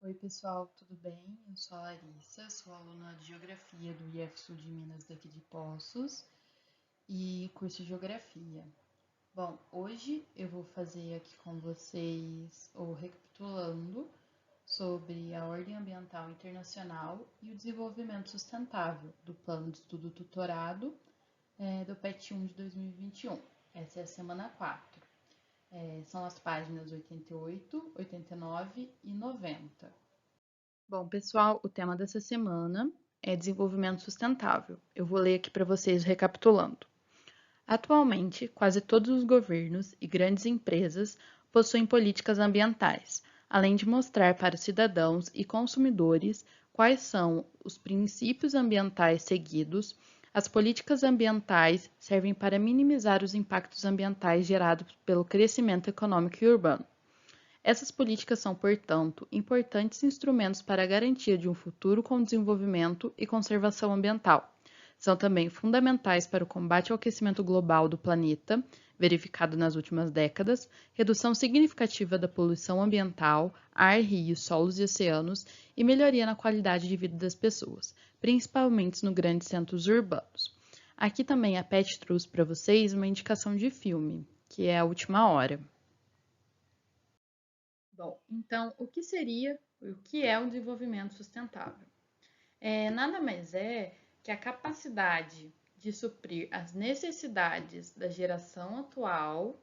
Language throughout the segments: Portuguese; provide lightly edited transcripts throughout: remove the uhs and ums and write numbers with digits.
Oi, pessoal, tudo bem? Eu sou a Larissa, sou aluna de Geografia do IF Sul de Minas daqui de Poços e curso Geografia. Bom, hoje eu vou fazer aqui com vocês o recapitulando sobre a Ordem Ambiental Internacional e o Desenvolvimento Sustentável do Plano de Estudo Tutorado do PET 1 de 2021. Essa é a semana 4. São as páginas 88, 89 e 90. Bom, pessoal, o tema dessa semana é desenvolvimento sustentável. Eu vou ler aqui para vocês recapitulando. Atualmente, quase todos os governos e grandes empresas possuem políticas ambientais, além de mostrar para os cidadãos e consumidores quais são os princípios ambientais seguidos. As políticas ambientais servem para minimizar os impactos ambientais gerados pelo crescimento econômico e urbano. Essas políticas são, portanto, importantes instrumentos para a garantia de um futuro com desenvolvimento e conservação ambiental. São também fundamentais para o combate ao aquecimento global do planeta, verificado nas últimas décadas, redução significativa da poluição ambiental, ar, rios, solos e oceanos e melhoria na qualidade de vida das pessoas, principalmente nos grandes centros urbanos. Aqui também a PET trouxe para vocês uma indicação de filme, que é A Última Hora. Bom, então, o que é o desenvolvimento sustentável? Nada mais é que a capacidade de suprir as necessidades da geração atual,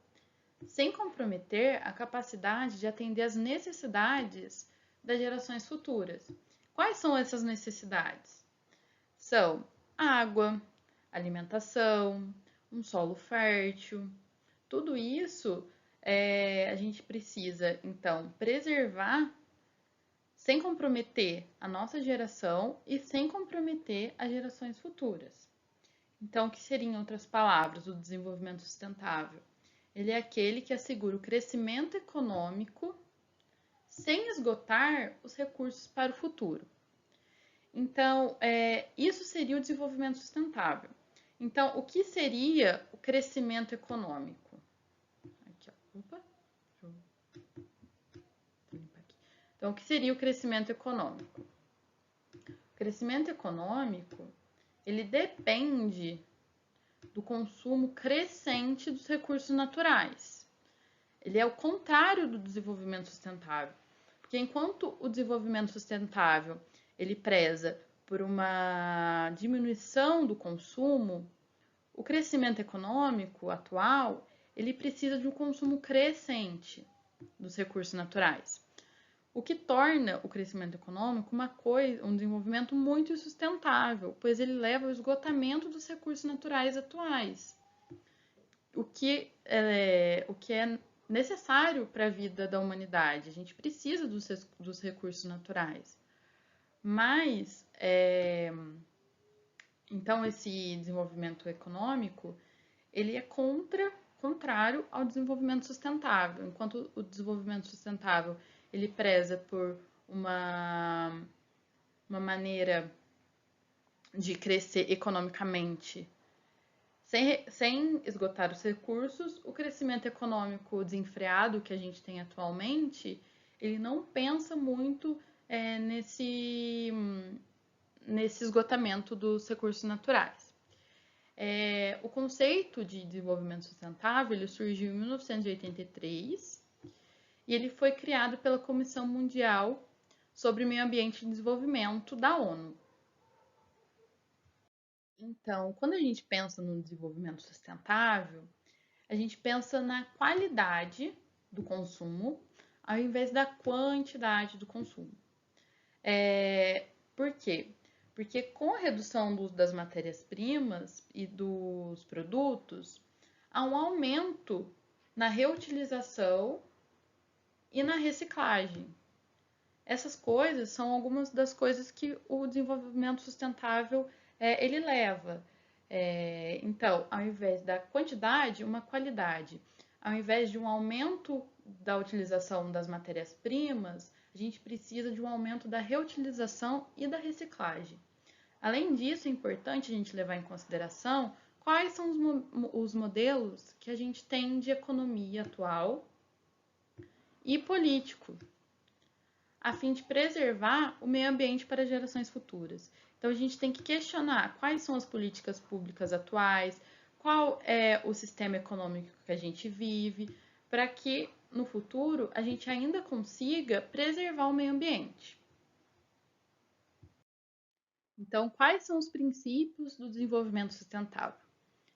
sem comprometer a capacidade de atender às necessidades das gerações futuras. Quais são essas necessidades? São água, alimentação, um solo fértil. Tudo isso a gente precisa, então, preservar sem comprometer a nossa geração e sem comprometer as gerações futuras. Então, o que seria, em outras palavras, o desenvolvimento sustentável? Ele é aquele que assegura o crescimento econômico sem esgotar os recursos para o futuro. Então, isso seria o desenvolvimento sustentável. Então, o que seria o crescimento econômico? Aqui, ó. Opa, então, o que seria o crescimento econômico? O crescimento econômico, ele depende do consumo crescente dos recursos naturais. Ele é o contrário do desenvolvimento sustentável. Porque enquanto o desenvolvimento sustentável, ele preza por uma diminuição do consumo, o crescimento econômico atual, ele precisa de um consumo crescente dos recursos naturais. O que torna o crescimento econômico um desenvolvimento muito sustentável, pois ele leva ao esgotamento dos recursos naturais atuais, o que é necessário para a vida da humanidade. A gente precisa dos recursos naturais. Mas, então, esse desenvolvimento econômico, ele é contrário ao desenvolvimento sustentável. Enquanto o desenvolvimento sustentável, ele preza por uma maneira de crescer economicamente sem esgotar os recursos, o crescimento econômico desenfreado que a gente tem atualmente, ele não pensa muito nesse esgotamento dos recursos naturais. O conceito de desenvolvimento sustentável ele surgiu em 1983 e ele foi criado pela Comissão Mundial sobre Meio Ambiente e Desenvolvimento da ONU. Então, quando a gente pensa no desenvolvimento sustentável, a gente pensa na qualidade do consumo ao invés da quantidade do consumo. Por quê? Porque com a redução do uso das matérias-primas e dos produtos, há um aumento na reutilização e na reciclagem. Essas coisas são algumas das coisas que o desenvolvimento sustentável ele leva. Então, ao invés da quantidade, uma qualidade. Ao invés de um aumento da utilização das matérias-primas, a gente precisa de um aumento da reutilização e da reciclagem. Além disso, é importante a gente levar em consideração quais são os modelos que a gente tem de economia atual e político. a fim de preservar o meio ambiente para gerações futuras. Então, a gente tem que questionar quais são as políticas públicas atuais, qual é o sistema econômico que a gente vive, para que no futuro a gente ainda consiga preservar o meio ambiente. Então, quais são os princípios do desenvolvimento sustentável?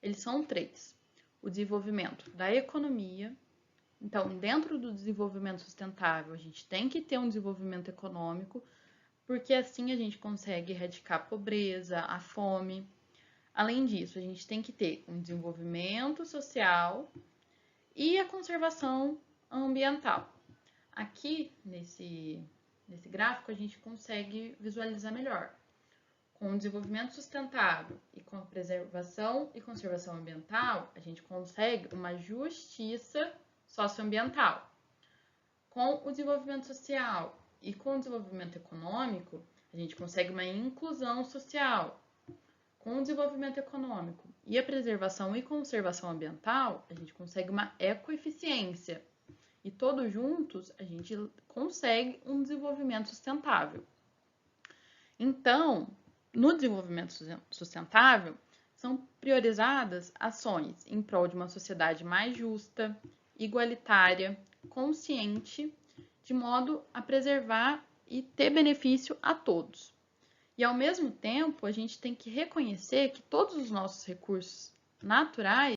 Eles são três: o desenvolvimento da economia. Então, dentro do desenvolvimento sustentável, a gente tem que ter um desenvolvimento econômico, porque assim a gente consegue erradicar a pobreza, a fome. Além disso, a gente tem que ter um desenvolvimento social e a conservação ambiental. Aqui, nesse gráfico, a gente consegue visualizar melhor. Com o desenvolvimento sustentável e com a preservação e conservação ambiental, a gente consegue uma justiça socioambiental. Com o desenvolvimento social e com o desenvolvimento econômico, a gente consegue uma inclusão social. Com o desenvolvimento econômico e a preservação e conservação ambiental, a gente consegue uma ecoeficiência. E todos juntos, a gente consegue um desenvolvimento sustentável. Então, no desenvolvimento sustentável, são priorizadas ações em prol de uma sociedade mais justa, igualitária, consciente, de modo a preservar e ter benefício a todos. E, ao mesmo tempo, a gente tem que reconhecer que todos os nossos recursos naturais,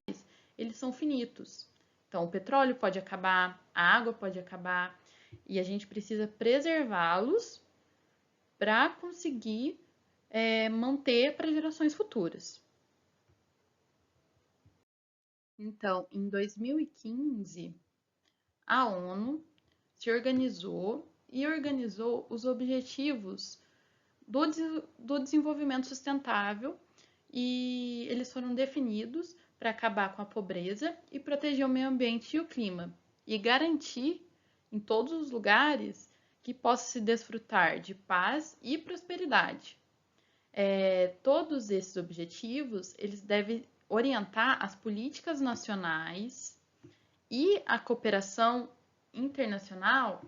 eles são finitos. Então, o petróleo pode acabar, a água pode acabar, e a gente precisa preservá-los para conseguir manter para gerações futuras. Então, em 2015, a ONU se organizou e organizou os objetivos do desenvolvimento sustentável, e eles foram definidos para acabar com a pobreza e proteger o meio ambiente e o clima, e garantir em todos os lugares que possa se desfrutar de paz e prosperidade. Todos esses objetivos, eles devem orientar as políticas nacionais e a cooperação internacional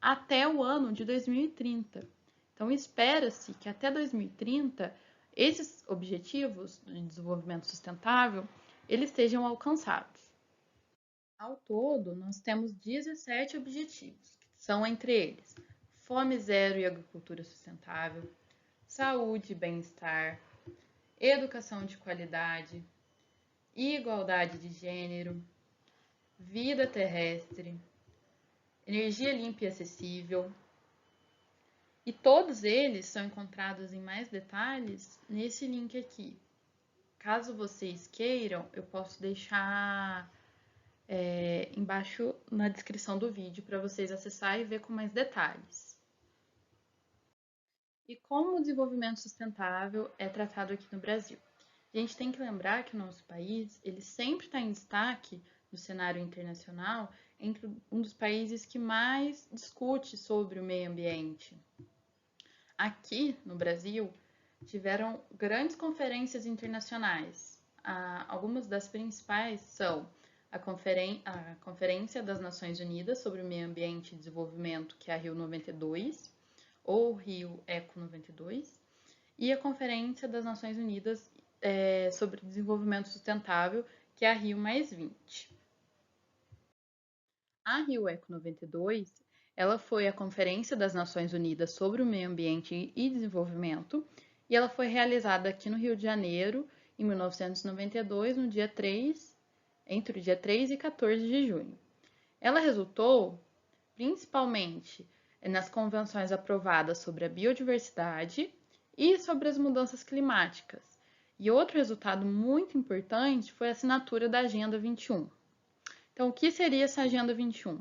até o ano de 2030. Então, espera-se que até 2030, esses objetivos de desenvolvimento sustentável, eles sejam alcançados. Ao todo, nós temos 17 objetivos, que são entre eles: fome zero e agricultura sustentável, saúde e bem-estar, educação de qualidade, igualdade de gênero, vida terrestre, energia limpa e acessível. E todos eles são encontrados em mais detalhes nesse link aqui. Caso vocês queiram, eu posso deixar embaixo na descrição do vídeo para vocês acessar e ver com mais detalhes. E como o desenvolvimento sustentável é tratado aqui no Brasil? A gente tem que lembrar que o nosso país, ele sempre está em destaque no cenário internacional entre um dos países que mais discute sobre o meio ambiente. Aqui no Brasil, tiveram grandes conferências internacionais. Algumas das principais são a Conferência das Nações Unidas sobre o Meio Ambiente e Desenvolvimento, que é a Rio 92, ou Rio Eco 92, e a Conferência das Nações Unidas sobre Desenvolvimento Sustentável, que é a Rio +20. A Rio Eco 92, ela foi a Conferência das Nações Unidas sobre o Meio Ambiente e Desenvolvimento, e ela foi realizada aqui no Rio de Janeiro, em 1992, entre o dia 3 e 14 de junho. Ela resultou principalmente nas convenções aprovadas sobre a biodiversidade e sobre as mudanças climáticas. E outro resultado muito importante foi a assinatura da Agenda 21. Então, o que seria essa Agenda 21?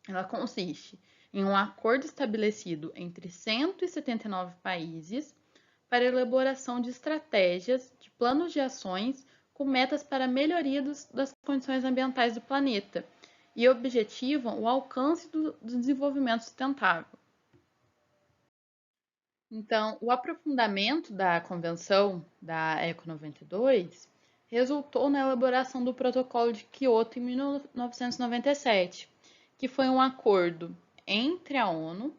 Ela consiste em um acordo estabelecido entre 179 países para a elaboração de estratégias, de planos de ações com metas para a melhoria das condições ambientais do planeta e objetivam o alcance do desenvolvimento sustentável. Então, o aprofundamento da Convenção da ECO 92 resultou na elaboração do Protocolo de Quioto em 1997, que foi um acordo entre a ONU,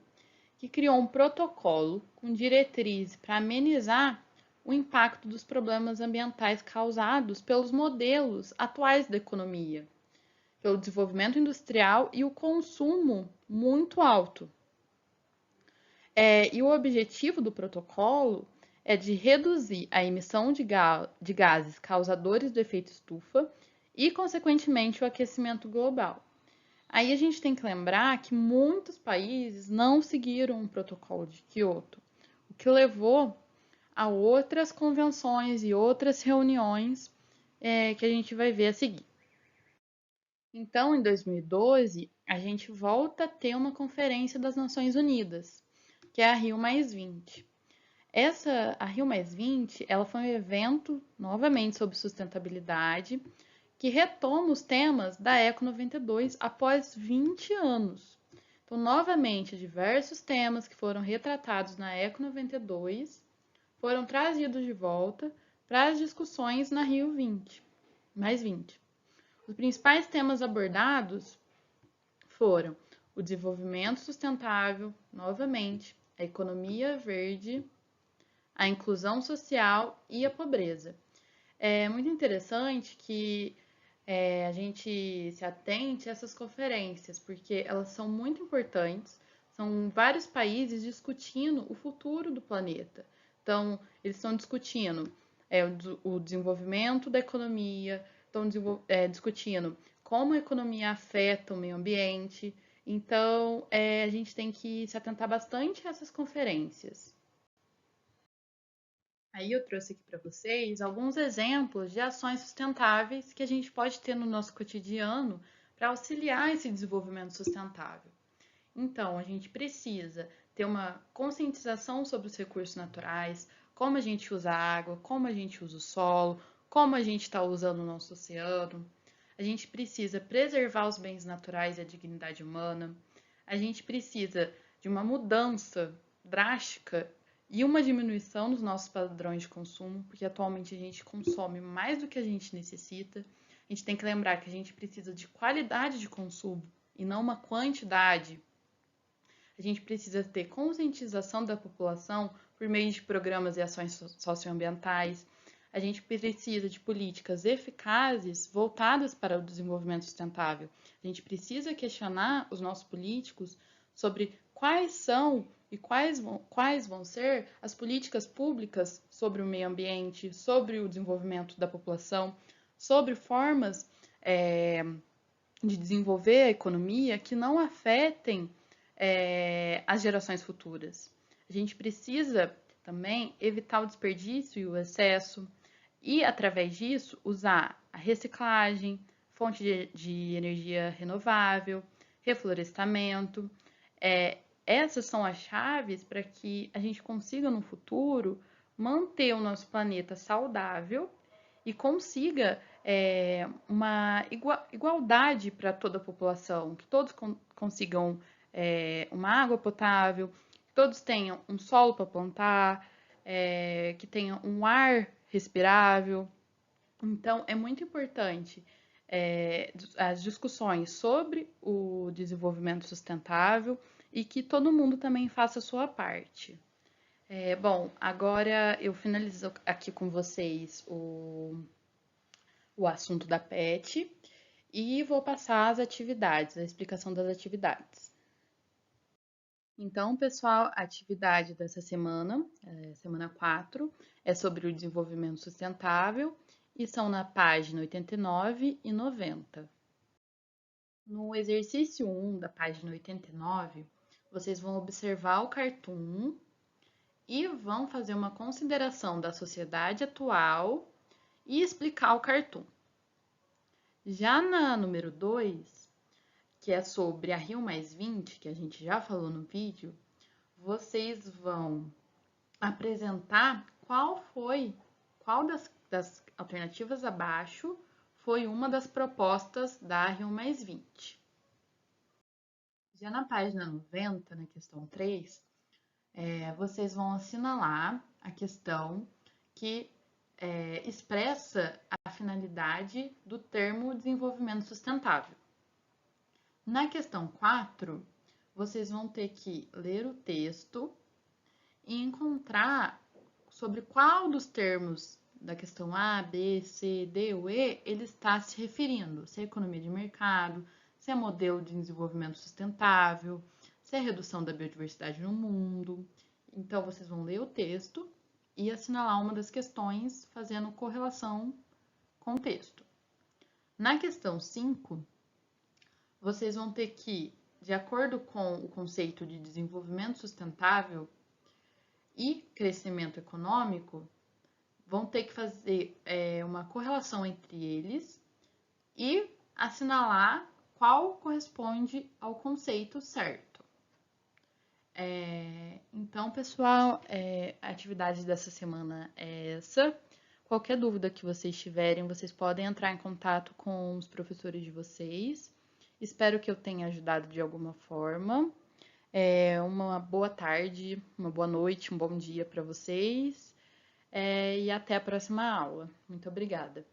que criou um protocolo com diretrizes para amenizar o impacto dos problemas ambientais causados pelos modelos atuais da economia, pelo desenvolvimento industrial e o consumo muito alto. E o objetivo do protocolo é de reduzir a emissão de gases causadores do efeito estufa e, consequentemente, o aquecimento global. Aí a gente tem que lembrar que muitos países não seguiram o protocolo de Kyoto, o que levou a outras convenções e outras reuniões que a gente vai ver a seguir. Então, em 2012, a gente volta a ter uma conferência das Nações Unidas, que é a Rio+20. A Rio+20, ela foi um evento, novamente, sobre sustentabilidade, que retoma os temas da Eco 92 após 20 anos. Então, novamente, diversos temas que foram retratados na Eco 92 foram trazidos de volta para as discussões na Rio 20. Os principais temas abordados foram o desenvolvimento sustentável, novamente, a economia verde, a inclusão social e a pobreza. É muito interessante que a gente se atente a essas conferências, porque elas são muito importantes, são vários países discutindo o futuro do planeta. Então, eles estão discutindo o desenvolvimento da economia, estão discutindo como a economia afeta o meio ambiente. Então, a gente tem que se atentar bastante a essas conferências. Aí eu trouxe aqui para vocês alguns exemplos de ações sustentáveis que a gente pode ter no nosso cotidiano para auxiliar esse desenvolvimento sustentável. Então, a gente precisa ter uma conscientização sobre os recursos naturais, como a gente usa a água, como a gente usa o solo, como a gente está usando o nosso oceano. A gente precisa preservar os bens naturais e a dignidade humana. A gente precisa de uma mudança drástica e uma diminuição nos nossos padrões de consumo, porque atualmente a gente consome mais do que a gente necessita. A gente tem que lembrar que a gente precisa de qualidade de consumo e não uma quantidade. A gente precisa ter conscientização da população por meio de programas e ações socioambientais. A gente precisa de políticas eficazes voltadas para o desenvolvimento sustentável. A gente precisa questionar os nossos políticos sobre quais são e quais vão ser as políticas públicas sobre o meio ambiente, sobre o desenvolvimento da população, sobre formas de desenvolver a economia que não afetem as gerações futuras. A gente precisa também evitar o desperdício e o excesso e, através disso, usar a reciclagem, fonte de energia renovável, reflorestamento. Essas são as chaves para que a gente consiga, no futuro, manter o nosso planeta saudável e consiga uma igualdade para toda a população, que todos consigam uma água potável, que todos tenham um solo para plantar, que tenham um ar respirável. Então, é muito importante as discussões sobre o desenvolvimento sustentável e que todo mundo também faça a sua parte. Bom, agora eu finalizo aqui com vocês o assunto da PET e vou passar as atividades, a explicação das atividades. Então, pessoal, a atividade dessa semana, semana 4, é sobre o desenvolvimento sustentável e são na página 89 e 90. No exercício 1 da página 89, vocês vão observar o cartoon e vão fazer uma consideração da sociedade atual e explicar o cartoon. Já na número 2, que é sobre a Rio+20, que a gente já falou no vídeo, vocês vão apresentar qual das alternativas abaixo foi uma das propostas da Rio+20. Já na página 90, na questão 3, vocês vão assinalar a questão que expressa a finalidade do termo desenvolvimento sustentável. Na questão 4, vocês vão ter que ler o texto e encontrar sobre qual dos termos da questão A, B, C, D ou E ele está se referindo. Se é economia de mercado, se é modelo de desenvolvimento sustentável, se é redução da biodiversidade no mundo. Então, vocês vão ler o texto e assinalar uma das questões fazendo correlação com o texto. Na questão 5, vocês vão ter que, de acordo com o conceito de desenvolvimento sustentável e crescimento econômico, vão ter que fazer uma correlação entre eles e assinalar qual corresponde ao conceito certo. Então, pessoal, a atividade dessa semana é essa. Qualquer dúvida que vocês tiverem, vocês podem entrar em contato com os professores de vocês. Espero que eu tenha ajudado de alguma forma. Uma boa tarde, uma boa noite, um bom dia para vocês. E até a próxima aula. Muito obrigada.